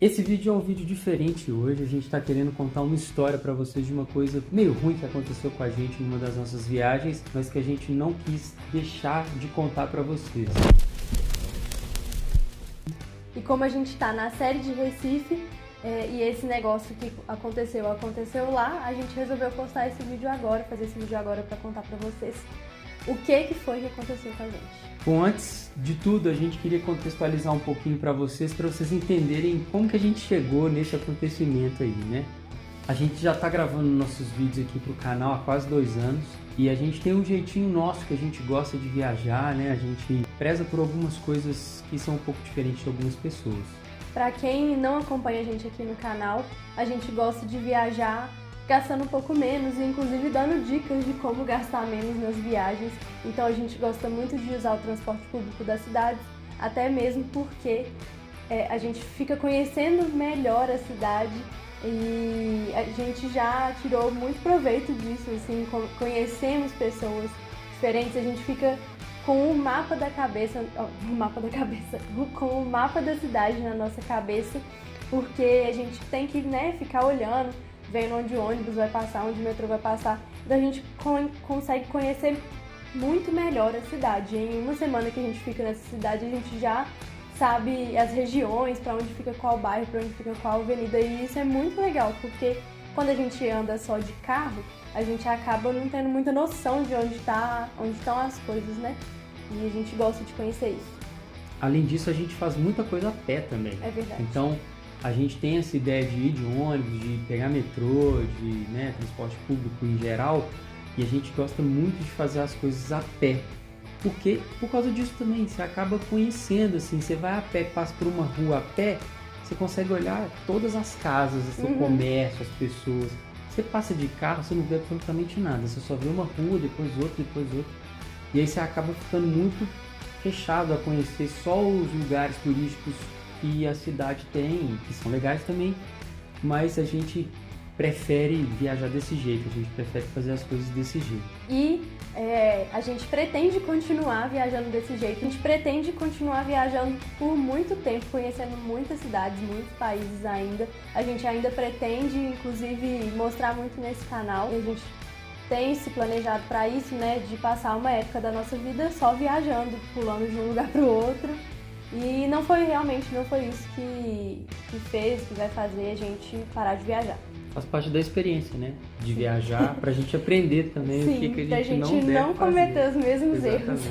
Esse vídeo é um vídeo diferente hoje, a gente está querendo contar uma história para vocês de uma coisa meio ruim que aconteceu com a gente numa das nossas viagens, mas que a gente não quis deixar de contar para vocês. E como a gente está na série de Recife, e esse negócio que aconteceu lá, a gente resolveu postar esse vídeo agora, fazer esse vídeo agora para contar para vocês o que foi que aconteceu com a gente. Bom, antes de tudo, a gente queria contextualizar um pouquinho para vocês entenderem como que a gente chegou nesse acontecimento aí, né? A gente já está gravando nossos vídeos aqui pro canal há quase 2 anos e a gente tem um jeitinho nosso que a gente gosta de viajar, né? A gente preza por algumas coisas que são um pouco diferentes de algumas pessoas. Para quem não acompanha a gente aqui no canal, a gente gosta de viajar gastando um pouco menos e inclusive dando dicas de como gastar menos nas viagens. Então a gente gosta muito de usar o transporte público das cidades, até mesmo porque a gente fica conhecendo melhor a cidade e a gente já tirou muito proveito disso, assim, conhecemos pessoas diferentes, a gente fica com o mapa da cidade na nossa cabeça, porque a gente tem que, ficar olhando, vendo onde o ônibus vai passar, onde o metrô vai passar. Então a gente consegue conhecer muito melhor a cidade. Em uma semana que a gente fica nessa cidade, a gente já sabe as regiões, para onde fica qual bairro, para onde fica qual avenida. E isso é muito legal, porque quando a gente anda só de carro, a gente acaba não tendo muita noção de onde estão as coisas, né? E a gente gosta de conhecer isso. Além disso, a gente faz muita coisa a pé também. É verdade. Então, a gente tem essa ideia de ir de ônibus, de pegar metrô, de transporte público em geral, e a gente gosta muito de fazer as coisas a pé. Porque, por causa disso também, você acaba conhecendo, assim, você vai a pé, passa por uma rua a pé, você consegue olhar todas as casas, o comércio, as pessoas. Você passa de carro, você não vê absolutamente nada, você só vê uma rua, depois outra, e aí você acaba ficando muito fechado a conhecer só os lugares turísticos que a cidade tem, que são legais também, mas a gente prefere viajar desse jeito, a gente prefere fazer as coisas desse jeito. E a gente pretende continuar viajando desse jeito, a gente pretende continuar viajando por muito tempo, conhecendo muitas cidades, muitos países ainda. A gente ainda pretende, inclusive, mostrar muito nesse canal, e a gente tem se planejado para isso, de passar uma época da nossa vida só viajando, pulando de um lugar para o outro. E não foi isso que vai fazer a gente parar de viajar. Faz parte da experiência, né? De viajar, pra gente aprender também. Sim, o que a gente não deve cometer os mesmos erros.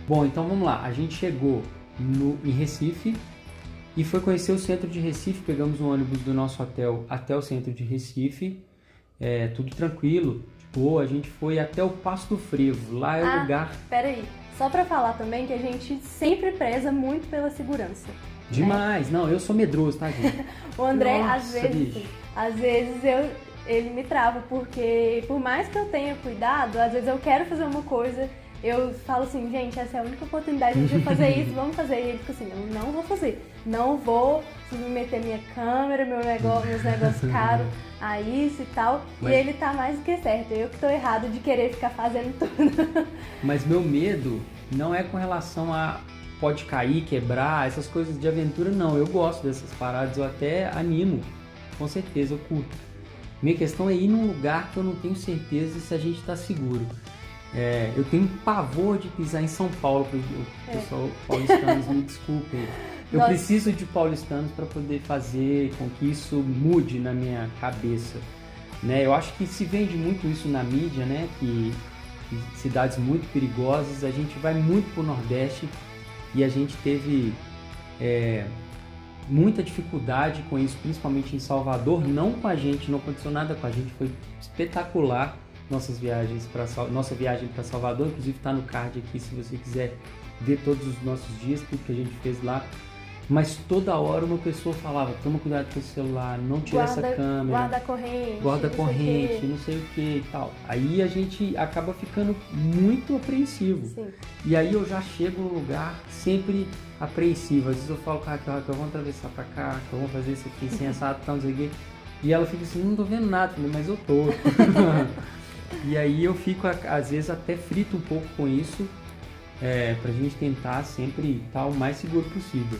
Bom, então vamos lá. A gente chegou em Recife e foi conhecer o centro de Recife. Pegamos um ônibus do nosso hotel até o centro de Recife. Tudo tranquilo. A gente foi até o Passo do Frevo. Lá é o lugar... Peraí. Só pra falar também que a gente sempre preza muito pela segurança. Demais! Não, eu sou medroso, tá, gente? O André, Nossa, às vezes ele me trava, porque por mais que eu tenha cuidado, às vezes eu quero fazer uma coisa, eu falo assim, gente, essa é a única oportunidade de eu fazer isso, vamos fazer. E ele fica assim, eu não vou fazer, não vou submeter minha câmera, meus negócios caros a isso e tal. Mas... E ele tá mais do que certo, eu que tô errado de querer ficar fazendo tudo. Mas meu medo não é com relação a pode cair, quebrar, essas coisas de aventura, não. Eu gosto dessas paradas, eu até animo, com certeza, eu curto. Minha questão é ir num lugar que eu não tenho certeza se a gente tá seguro. Eu tenho pavor de pisar em São Paulo, pessoal paulistanos, me desculpem. Eu preciso de paulistanos para poder fazer com que isso mude na minha cabeça. Eu acho que se vende muito isso na mídia, que cidades muito perigosas, a gente vai muito pro Nordeste e a gente teve muita dificuldade com isso, principalmente em Salvador. Não com a gente, não aconteceu nada com a gente, foi espetacular nossa viagem para Salvador, inclusive está no card aqui se você quiser ver todos os nossos dias, tudo que a gente fez lá. Mas toda hora uma pessoa falava, toma cuidado com esse celular, não tira essa câmera, guarda a corrente, não sei o que e tal. Aí a gente acaba ficando muito apreensivo. Sim. E aí eu já chego no lugar sempre apreensivo. Às vezes eu falo, Raquel, vamos atravessar pra cá, vamos fazer isso aqui sem assado, tal, não sei o quê. E ela fica assim, não tô vendo nada, mas eu tô. E aí eu fico, às vezes, até frito um pouco com isso, pra gente tentar sempre estar o mais seguro possível.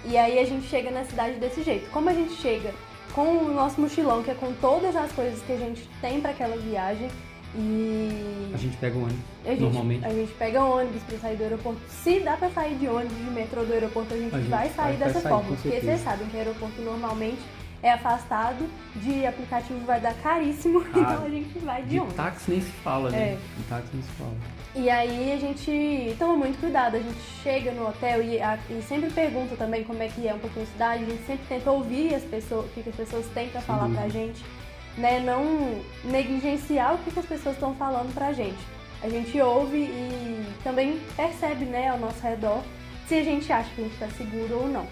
E aí a gente chega na cidade desse jeito. Como a gente chega com o nosso mochilão, que é com todas as coisas que a gente tem para aquela viagem, e a gente pega o ônibus, normalmente. A gente pega ônibus para sair do aeroporto. Se dá para sair de ônibus, de metrô do aeroporto, a gente vai sair dessa forma. Porque vocês sabem que o aeroporto normalmente é afastado, de aplicativo vai dar caríssimo, então a gente vai de ônibus. Táxi nem se fala, né? De táxi nem se fala. E aí a gente toma muito cuidado, a gente chega no hotel e sempre pergunta também como é que é um pouquinho a cidade, a gente sempre tenta ouvir as pessoas, o que as pessoas têm para falar pra gente, né? Não negligenciar o que as pessoas estão falando pra gente. A gente ouve e também percebe, né, ao nosso redor, se a gente acha que a gente tá seguro ou não.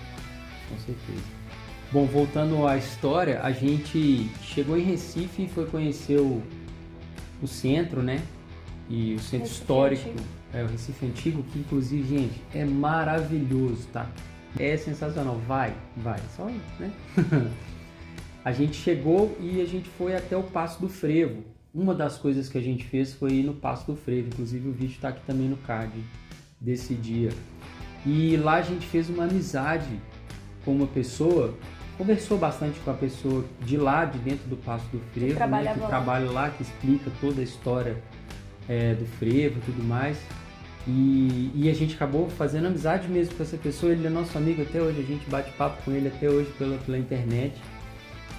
Com certeza. Bom, voltando à história, a gente chegou em Recife e foi conhecer o centro, né? E o centro histórico, o Recife Antigo, que inclusive, gente, é maravilhoso, tá? É sensacional, vai, só, né? A gente chegou e a gente foi até o Passo do Frevo. Uma das coisas que a gente fez foi ir no Passo do Frevo, inclusive o vídeo tá aqui também no card desse dia. E lá a gente fez uma amizade com uma pessoa, conversou bastante com a pessoa de lá, de dentro do Passo do Frevo, que trabalha lá, que explica toda a história do frevo e tudo mais, e a gente acabou fazendo amizade mesmo com essa pessoa. Ele é nosso amigo até hoje, a gente bate papo com ele até hoje pela internet,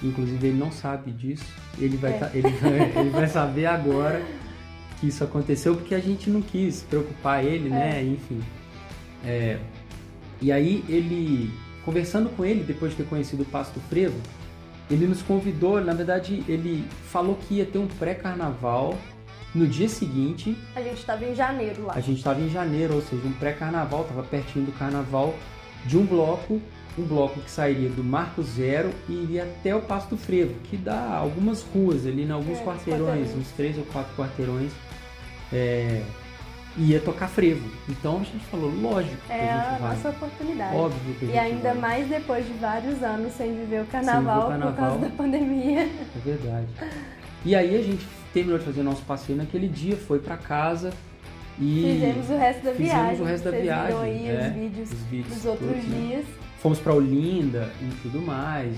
inclusive ele não sabe disso, ele vai saber agora que isso aconteceu, porque a gente não quis preocupar ele, né, enfim. E aí ele, conversando com ele, depois de ter conhecido o Passo do Frevo, ele nos convidou, na verdade ele falou que ia ter um pré-carnaval. No dia seguinte... A gente estava em janeiro lá. A gente estava em janeiro, ou seja, um pré-carnaval, estava pertinho do carnaval, de um bloco que sairia do Marco Zero e iria até o Passo do Frevo, que dá algumas ruas ali, alguns quarteirões, uns 3 ou 4 quarteirões, ia tocar frevo. Então a gente falou, lógico que a gente vai. É a nossa oportunidade. Óbvio que a gente vai. E ainda mais depois de vários anos sem viver o carnaval por causa da pandemia. É verdade. E aí a gente terminou de fazer nosso passeio naquele dia, foi pra casa e... Fizemos o resto da viagem. Vocês viram aí os vídeos dos outros dias. Fomos pra Olinda e tudo mais.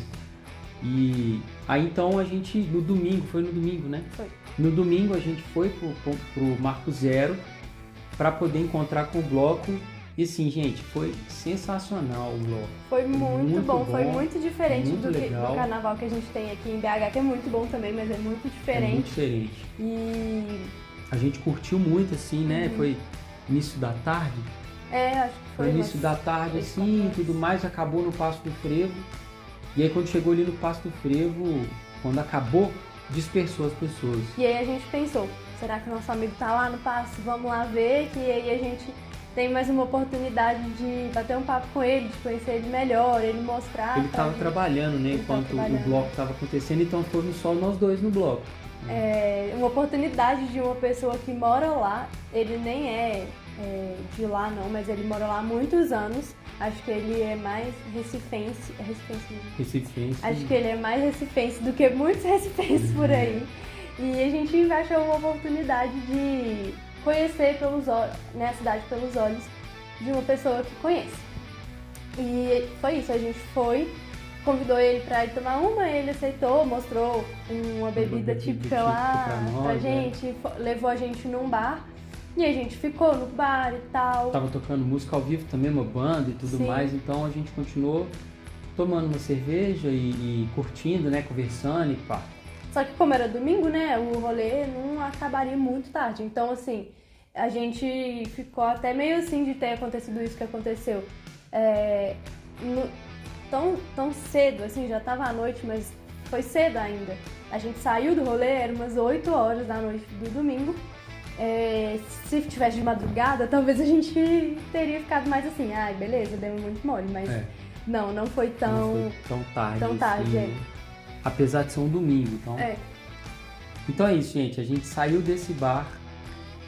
E aí então a gente, no domingo, foi no domingo, né? Foi. No domingo a gente foi pro Marco Zero pra poder encontrar com o bloco. E assim, gente, foi sensacional o bloco. Foi muito bom, foi muito diferente do carnaval que a gente tem aqui em BH, que é muito bom também, mas é muito diferente. É muito diferente. E a gente curtiu muito, assim, né? Foi início da tarde. Acho que foi início da tarde, assim, e tudo mais, acabou no Passo do Frevo. E aí quando chegou ali no Passo do Frevo, quando acabou, dispersou as pessoas. E aí a gente pensou, será que o nosso amigo tá lá no Passo? Vamos lá ver, que aí a gente tem mais uma oportunidade de bater um papo com ele, de conhecer ele melhor, ele mostrar. Ele estava trabalhando, né? Enquanto o bloco estava acontecendo, então fomos só nós dois no bloco. Uma oportunidade de uma pessoa que mora lá, ele nem é de lá não, mas ele mora lá há muitos anos. Acho que ele é mais recifense. É recifense mesmo? Recifense. Acho que ele é mais recifense do que muitos recifenses por aí. E a gente achou uma oportunidade de conhecer a cidade pelos olhos de uma pessoa que conhece. E foi isso, a gente foi, convidou ele para ir tomar uma, ele aceitou, mostrou uma bebida típica lá pra gente, levou a gente num bar e a gente ficou no bar e tal. Tava tocando música ao vivo também, uma banda e tudo mais, então a gente continuou tomando uma cerveja e curtindo, né, conversando e pá. Só que como era domingo, né, o rolê não acabaria muito tarde. Então, assim, a gente ficou até meio assim de ter acontecido isso que aconteceu. Tão cedo, assim, já tava à noite, mas foi cedo ainda. A gente saiu do rolê, era umas 8 horas da noite do domingo. Se tivesse de madrugada, talvez a gente teria ficado mais assim, beleza, deu muito mole, mas não foi tão tarde. Tão tarde, assim, apesar de ser um domingo, então. Então é isso, gente. A gente saiu desse bar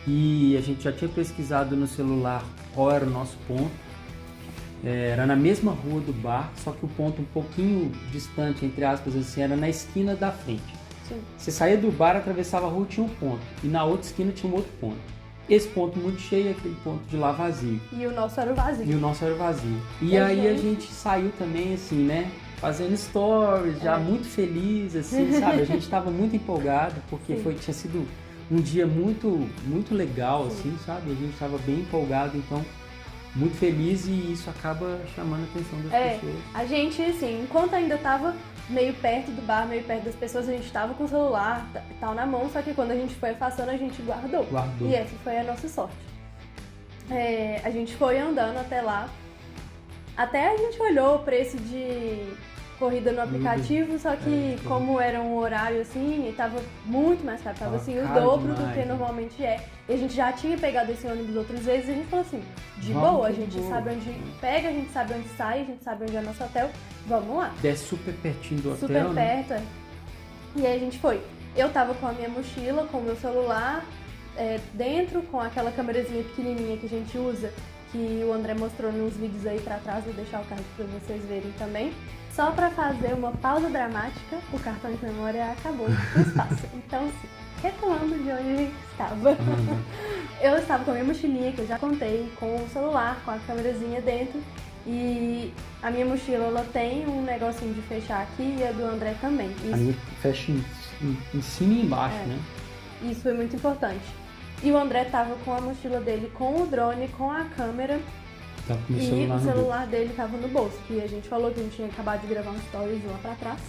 e a gente já tinha pesquisado no celular qual era o nosso ponto. Era na mesma rua do bar, só que o ponto um pouquinho distante, entre aspas, assim, era na esquina da frente. Sim. Você saía do bar, atravessava a rua, tinha um ponto. E na outra esquina tinha um outro ponto. esse ponto muito cheio e aquele ponto de lá vazio. E o nosso era o vazio. E aí a gente saiu também, assim, né? Fazendo stories, já muito feliz, assim, sabe? A gente tava muito empolgado, porque tinha sido um dia muito, muito legal, assim, sabe? A gente tava bem empolgado, então, muito feliz, e isso acaba chamando a atenção das pessoas. A gente, assim, enquanto ainda tava meio perto do bar, meio perto das pessoas, a gente tava com o celular e tal na mão, só que quando a gente foi afastando, a gente guardou. E essa foi a nossa sorte. A gente foi andando até lá, até a gente olhou o preço de corrida no aplicativo, só que como era um horário assim, tava muito mais caro, tava assim, o dobro do que normalmente é. E a gente já tinha pegado esse ônibus outras vezes e a gente falou assim, de boa, a gente sabe onde pega, a gente sabe onde sai, a gente sabe onde é nosso hotel, vamos lá. Desce super pertinho do hotel, super perto, E aí a gente foi. Eu tava com a minha mochila, com o meu celular, dentro, com aquela câmerazinha pequenininha que a gente usa, que o André mostrou nos vídeos aí pra trás, vou deixar o card pra vocês verem também. Só pra fazer uma pausa dramática, o cartão de memória acabou no espaço. Então, sim, retomando de onde a gente estava. Eu estava com a minha mochilinha, que eu já contei, com o celular, com a câmerazinha dentro. E a minha mochila, ela tem um negocinho de fechar aqui e a do André também. A minha fecha em cima e embaixo, né? Isso foi muito importante. E o André tava com a mochila dele, com o drone, com a câmera. E o celular dele tava no bolso, que a gente falou que a gente tinha acabado de gravar um stories lá pra trás.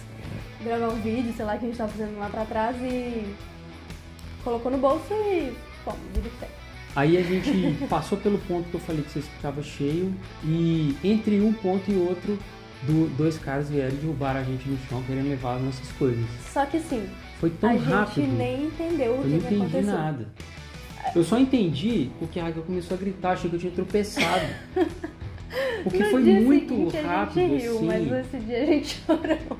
Gravar um vídeo, sei lá, que a gente tava fazendo lá pra trás e colocou no bolso e fomos, vida que tem. Aí a gente passou pelo ponto que eu falei que estava cheio e entre um ponto e outro, dois caras vieram derrubar a gente no chão, querendo levar as nossas coisas. Só que assim, foi tão rápido. A gente nem entendeu o que aconteceu. Eu não entendi nada. Eu só entendi porque a Raquel começou a gritar, achei que eu tinha tropeçado. Porque no foi dia muito seguinte, rápido, a gente riu, assim. Mas nesse dia a gente chorou.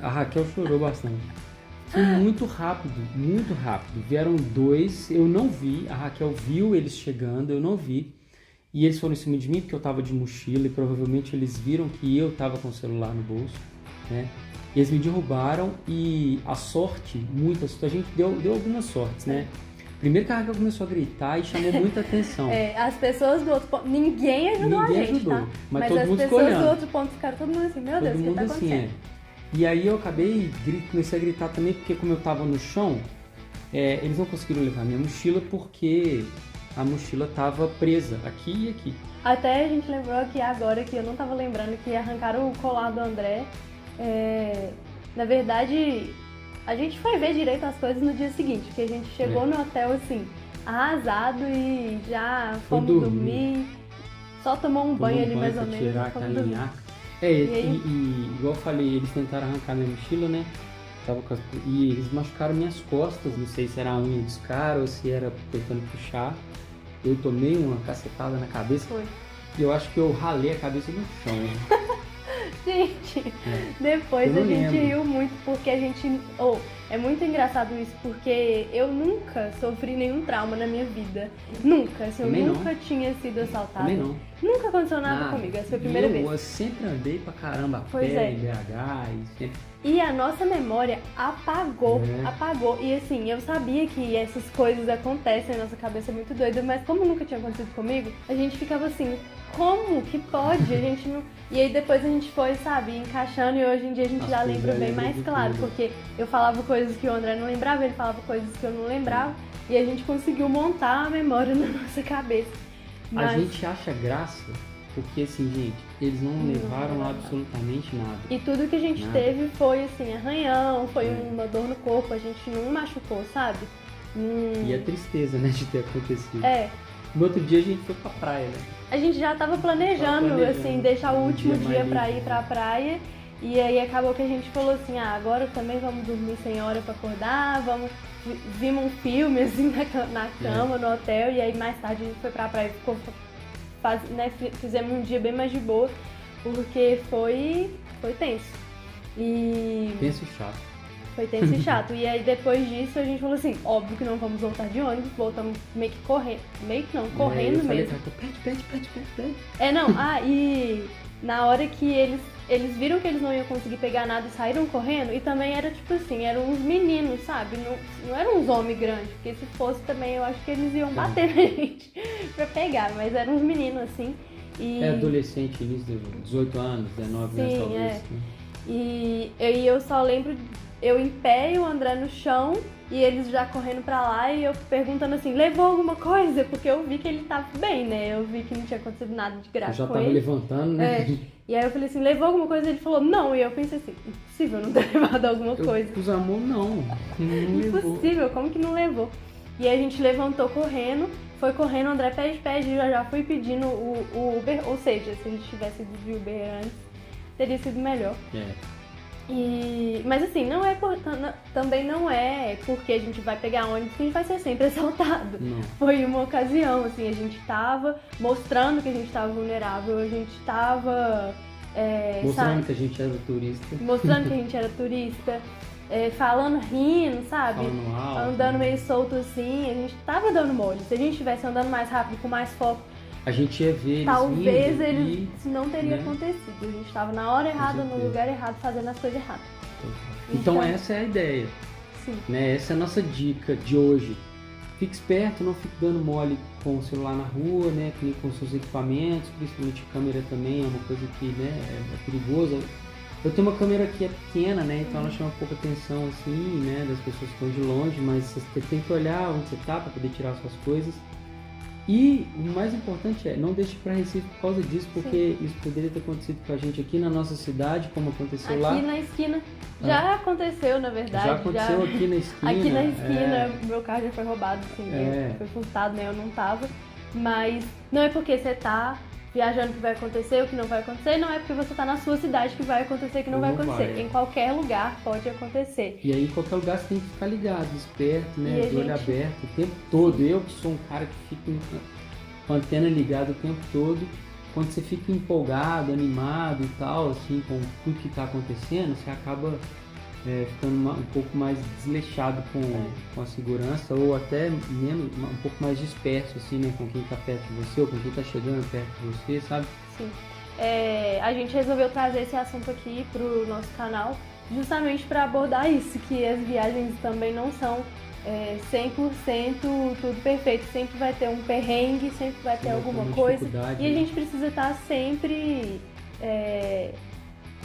A Raquel chorou bastante. Foi muito rápido, muito rápido. Vieram dois, eu não vi, a Raquel viu eles chegando, eu não vi. E eles foram em cima de mim porque eu tava de mochila e provavelmente eles viram que eu tava com o celular no bolso, né? Eles me derrubaram e a sorte, a gente deu algumas sortes, né? Primeiro que a Raquel começou a gritar e chamou muita atenção. As pessoas do outro ponto, ninguém ajudou a gente, tá? Mas todo as mundo pessoas olhando. do outro ponto ficaram todo mundo assim, meu Deus, o que tá acontecendo? E aí eu comecei a gritar também, porque como eu tava no chão, eles não conseguiram levar minha mochila porque a mochila tava presa aqui e aqui. Até a gente lembrou aqui agora, que eu não tava lembrando, que arrancaram o colar do André. Na verdade, a gente foi ver direito as coisas no dia seguinte, porque a gente chegou no hotel assim, arrasado e já fomos dormir. Só tomou um banho ali mais ou menos. Tirar a caminhar. E igual eu falei, eles tentaram arrancar minha mochila, né? E eles machucaram minhas costas, não sei se era a unha dos caras ou se era tentando puxar. Eu tomei uma cacetada na cabeça. Foi. E eu acho que eu ralei a cabeça no chão. Gente, depois a gente riu muito porque a gente... é muito engraçado isso, porque eu nunca sofri nenhum trauma na minha vida. Nunca, assim, eu nunca tinha sido assaltada. Também não. Nunca aconteceu nada comigo, essa foi a primeira vez. Eu sempre andei pra caramba a pé, em BH e sempre... E a nossa memória apagou. E assim, eu sabia que essas coisas acontecem, a nossa cabeça é muito doida, mas como nunca tinha acontecido comigo, a gente ficava assim, como que pode? A gente não... E aí depois a gente foi, sabe, encaixando e hoje em dia a gente já lembra bem mais claro, porque eu falava coisas que o André não lembrava, ele falava coisas que eu não lembrava, e a gente conseguiu montar a memória na nossa cabeça. Mas... A gente acha graça, porque assim, gente, eles não levaram absolutamente nada. E tudo que a gente teve foi assim, arranhão, foi uma dor no corpo, a gente não machucou, sabe? E a tristeza, né, de ter acontecido. No outro dia a gente foi pra praia, né? A gente já tava planejando, assim, deixar o último dia pra ir pra praia. E aí acabou que a gente falou assim, agora também vamos dormir sem hora pra acordar, vimos um filme assim na cama, no hotel, e aí mais tarde a gente foi pra praia e fizemos um dia bem mais de boa, porque foi tenso. Tenso e chato. Foi tenso e chato. E aí depois disso a gente falou assim, óbvio que não vamos voltar de ônibus, voltamos meio que correndo. Meio que não, correndo mesmo. Pede. E na hora que eles eles viram que eles não iam conseguir pegar nada e saíram correndo, e também era tipo assim, eram uns meninos, sabe? Não eram uns homens grandes, porque se fosse também eu acho que eles iam bater na gente pra pegar, mas eram uns meninos assim. E... É adolescente, início de 18 anos, 19 anos talvez. Né? E eu só lembro, eu em pé e o André no chão, e eles já correndo pra lá, e eu perguntando assim, levou alguma coisa? Porque eu vi que ele tava bem, né? Eu vi que não tinha acontecido nada de grave com ele. Já tava levantando, né? É. E aí eu falei assim, levou alguma coisa? Ele falou, não. E eu pensei assim, impossível não ter levado alguma coisa. Os amor, não Impossível, levou. como que não levou? E aí a gente levantou correndo, foi correndo, o André pé de pé, e já fui pedindo o Uber, ou seja, se a gente tivesse ido de Uber antes, teria sido melhor. Mas assim, também não é porque a gente vai pegar ônibus que a gente vai ser sempre assaltado. Não. Foi uma ocasião, assim, a gente tava mostrando que a gente tava vulnerável, a gente tava... mostrando que a gente era turista. Mostrando que a gente era turista, falando, rindo, sabe? Falando alto, andando meio solto assim, a gente tava dando mole. Se a gente estivesse andando mais rápido, com mais foco, a gente ia ver eles talvez vindo isso não teria acontecido. A gente estava na hora errada, no lugar errado, fazendo as coisas erradas. Então essa é a ideia. Sim. Né? Essa é a nossa dica de hoje. Fique esperto, não fique dando mole com o celular na rua, né? Com seus equipamentos, principalmente câmera também, é uma coisa que, né, é perigosa. Eu tenho uma câmera que é pequena, né? Então ela chama pouca atenção, assim, né? Das pessoas que estão de longe, mas você tem que olhar onde você está para poder tirar suas coisas. E o mais importante é, não deixe para Recife por causa disso, porque isso poderia ter acontecido com a gente aqui na nossa cidade, como aconteceu lá. Aqui na esquina. Já aconteceu, na verdade. Já aconteceu aqui na esquina. Aqui na esquina, meu carro já foi roubado, assim, foi furtado, né? Eu não tava. Mas não é porque você tá viajando que vai acontecer, o que não vai acontecer, não é porque você tá na sua cidade que vai acontecer, que não vai acontecer. Em qualquer lugar pode acontecer. E aí, em qualquer lugar, você tem que ficar ligado, esperto, né? De olho aberto o tempo todo. Eu que sou um cara que fica com a antena ligada o tempo todo, quando você fica empolgado, animado e tal, assim, com tudo que tá acontecendo, você acaba ficando um pouco mais desleixado com a segurança, ou até menos, um pouco mais disperso, assim, né? Com quem tá perto de você, ou com quem tá chegando perto de você, sabe? Sim. A gente resolveu trazer esse assunto aqui pro nosso canal, justamente para abordar isso, que as viagens também não são 100% tudo perfeito, sempre vai ter um perrengue, sempre vai ter alguma coisa, e a gente precisa estar sempre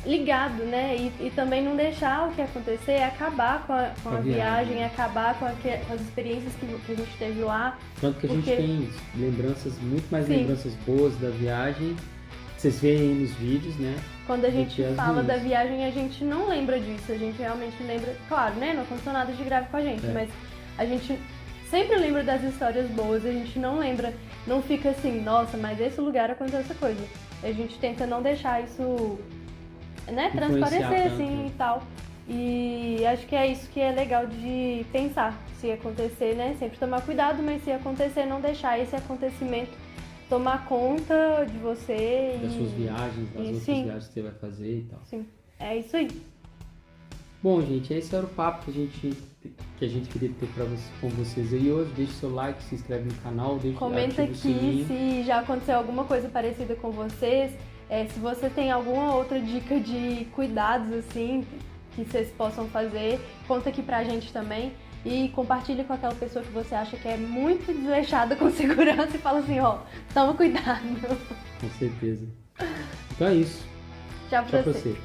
ligado, né? E também não deixar o que acontecer, acabar com a viagem, acabar com as experiências que a gente teve lá. Tanto que a gente tem lembranças, muito mais lembranças boas da viagem. Vocês veem aí nos vídeos, né? Quando a gente fala da viagem, a gente não lembra disso. A gente realmente lembra, claro, né? Não aconteceu nada de grave com a gente, mas a gente sempre lembra das histórias boas. A gente não lembra, não fica assim, nossa, mas esse lugar aconteceu essa coisa. A gente tenta não deixar isso, né, transparecer assim e tal. E acho que é isso que é legal de pensar. Se acontecer, né? Sempre tomar cuidado, mas se acontecer, não deixar esse acontecimento tomar conta de você. Das suas viagens, das outras viagens que você vai fazer e tal. Sim, é isso aí. Bom, gente, esse era o papo que a gente queria ter com vocês aí hoje. Deixe seu like, se inscreve no canal, comenta aqui se já aconteceu alguma coisa parecida com vocês. Se você tem alguma outra dica de cuidados, assim, que vocês possam fazer, conta aqui pra gente também. E compartilhe com aquela pessoa que você acha que é muito desleixada com segurança e fala assim, toma cuidado. Com certeza. Então é isso. Tchau pra você.